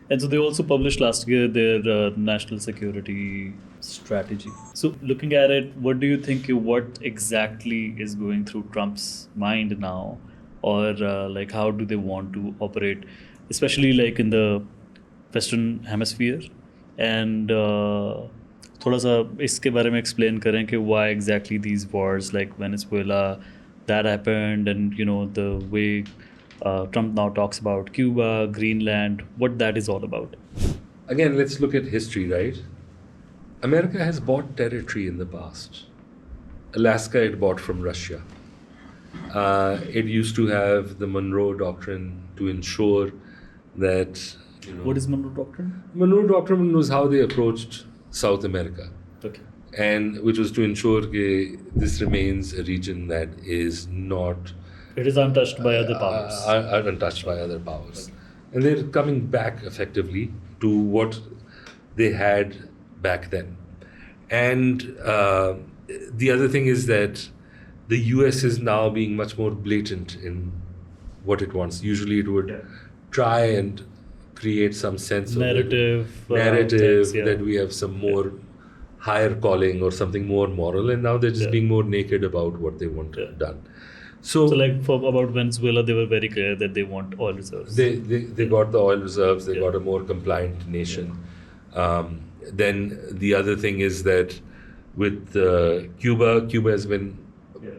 And so they also published last year their national security strategy. So looking at it, what do you think? What exactly is going through Trump's mind now, or like how do they want to operate, especially like in the Western Hemisphere? And थोड़ा सा इसके बारे में explain करें कि why exactly these wars like Venezuela that happened, and the way Trump now talks about Cuba, Greenland, what that is all about. Again, let's look at history, right? America has bought territory in the past. Alaska it bought from Russia. It used to have the Monroe Doctrine to ensure that... What is Monroe Doctrine? Monroe Doctrine was how they approached South America. Okay. And which was to ensure that this remains a region that is not... It is untouched by other powers. Untouched by other powers. Okay. And they're coming back effectively to what they had back then. And the other thing is that the US is now being much more blatant in what it wants. Usually it would try and create some sense narrative of things, that we have some more higher calling or something more moral, and now they're just being more naked about what they want done. So like about Venezuela, they were very clear that they want oil reserves. They got the oil reserves, they got a more compliant nation. Then the other thing is that with Cuba has been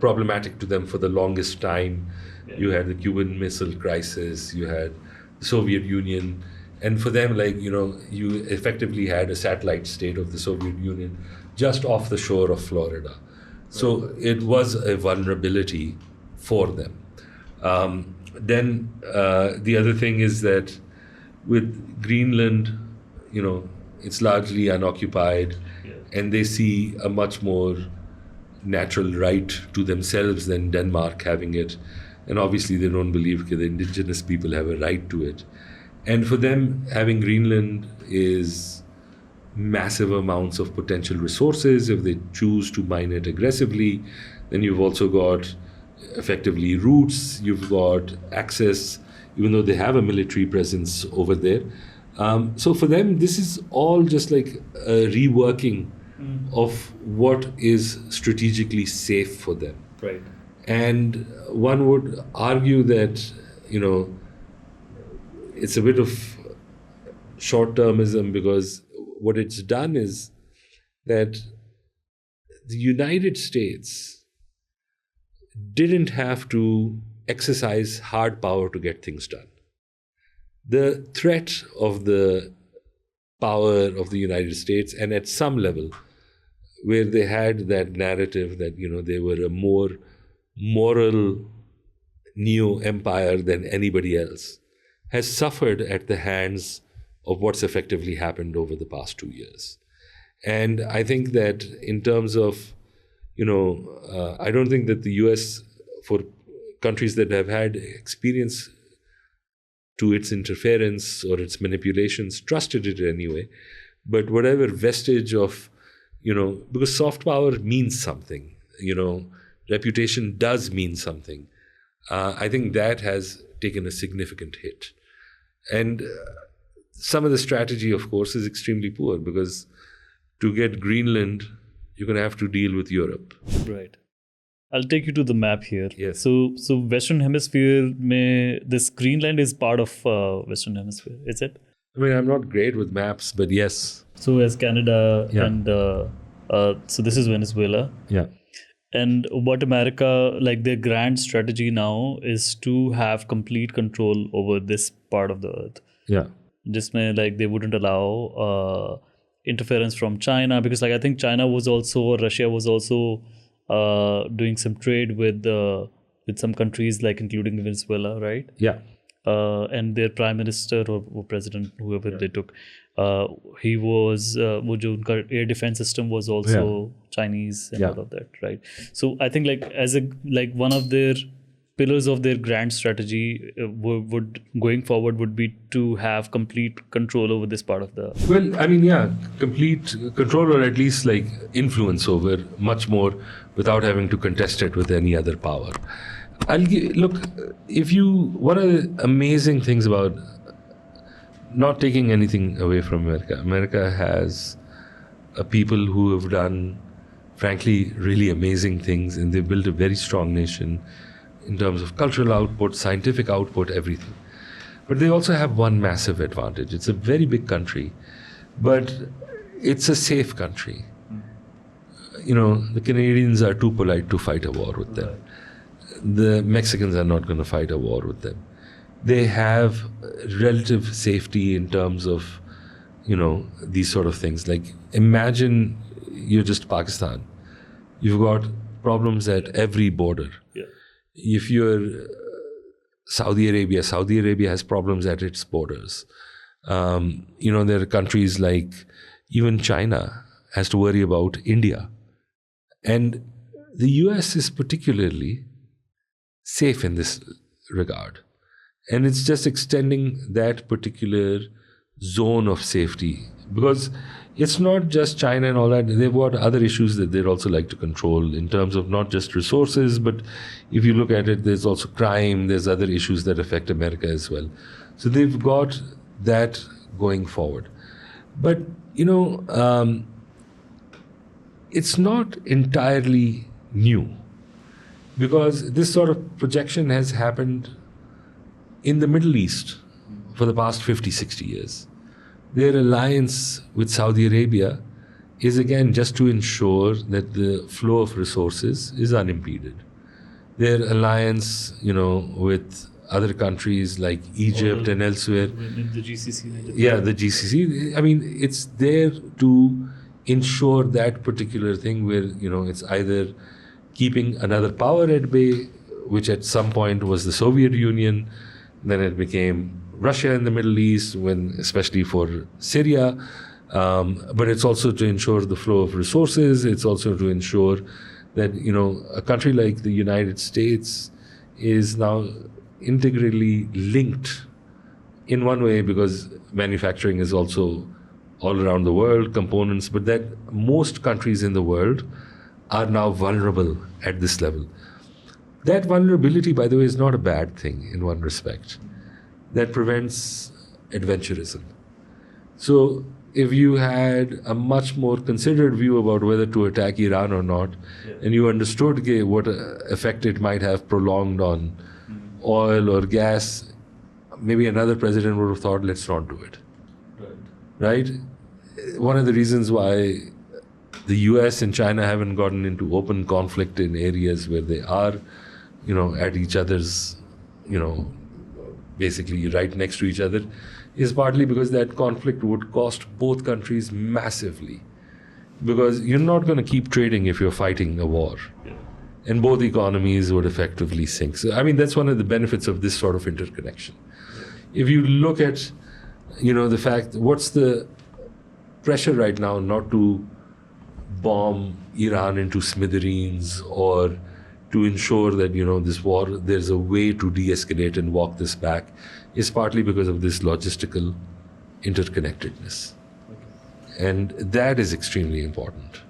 problematic to them for the longest time. You had the Cuban Missile Crisis, you had the Soviet Union, and for them, you effectively had a satellite state of the Soviet Union just off the shore of Florida. So it was a vulnerability for them. Then the other thing is that with Greenland, it's largely unoccupied, and they see a much more natural right to themselves than Denmark having it. And obviously they don't believe that the indigenous people have a right to it. And for them, having Greenland is massive amounts of potential resources. If they choose to mine it aggressively, then you've also got effectively routes, you've got access, even though they have a military presence over there. So for them, this is all just like a reworking of what is strategically safe for them. Right. And one would argue that, it's a bit of short-termism, because what it's done is that the United States didn't have to exercise hard power to get things done. The threat of the power of the United States, and at some level, where they had that narrative that, they were a more moral neo-empire than anybody else, has suffered at the hands of what's effectively happened over the past 2 years. And I think that in terms of, I don't think that the US, for countries that have had experience to its interference or its manipulations, trusted it anyway. But whatever vestige of, because soft power means something, reputation does mean something. I think that has taken a significant hit. And some of the strategy, of course, is extremely poor, because to get Greenland, you're going to have to deal with Europe. Right. I'll take you to the map here. Yes. So Western Hemisphere, this Greenland is part of Western Hemisphere, is it? I mean, I'm not great with maps, but yes. So as Canada and so this is Venezuela. Yeah. And what America, like their grand strategy now is to have complete control over this part of the earth. Yeah. Jisme, like they wouldn't allow interference from China, because I think China was also, Russia was also doing some trade with some countries, like including Venezuela, right? Yeah. And their prime minister or president, whoever they took, he was, wo jo unka air defense system was also Chinese and all of that, right? So I think one of their pillars of their grand strategy would going forward would be to have complete control over this part of the... Well, I mean, complete control, or at least influence over much more without having to contest it with any other power. One of the amazing things about not taking anything away from America. America has a people who have done, frankly, really amazing things, and they've built a very strong nation in terms of cultural output, scientific output, everything. But they also have one massive advantage. It's a very big country, but it's a safe country. You know, the Canadians are too polite to fight a war with them. The Mexicans are not going to fight a war with them. They have relative safety in terms of, you know, these sort of things. Like, imagine you're just Pakistan. You've got problems at every border. Yeah. If you're Saudi Arabia has problems at its borders. You know, there are countries like even China has to worry about India. And the US is particularly safe in this regard. And it's just extending that particular zone of safety, because it's not just China and all that. They've got other issues that they'd also like to control in terms of not just resources, but if you look at it, there's also crime, there's other issues that affect America as well. So they've got that going forward. But, you know, it's not entirely new, because this sort of projection has happened in the Middle East for the past 50, 60 years. Their alliance with Saudi Arabia is again just to ensure that the flow of resources is unimpeded. Their alliance, you know, with other countries like Egypt and elsewhere. In the GCC. Yeah, the GCC. I mean, it's there to ensure that particular thing where, you know, it's either keeping another power at bay, which at some point was the Soviet Union, then it became Russia in the Middle East, especially for Syria. But it's also to ensure the flow of resources. It's also to ensure that, you know, a country like the United States is now integrally linked in one way, because manufacturing is also all around the world, components, but that most countries in the world are now vulnerable at this level. That vulnerability, by the way, is not a bad thing in one respect. That prevents adventurism. So if you had a much more considered view about whether to attack Iran or not, and you understood what effect it might have prolonged on oil or gas, maybe another president would have thought, let's not do it. Right? One of the reasons why the US and China haven't gotten into open conflict in areas where they are, you know, at each other's, you know, basically right next to each other, is partly because that conflict would cost both countries massively. Because you're not going to keep trading if you're fighting a war. And both economies would effectively sink. So, I mean, that's one of the benefits of this sort of interconnection. If you look at, you know, the fact, what's the pressure right now not to bomb Iran into smithereens, or to ensure that, you know, this war, there's a way to de-escalate and walk this back, is partly because of this logistical interconnectedness. And that is extremely important.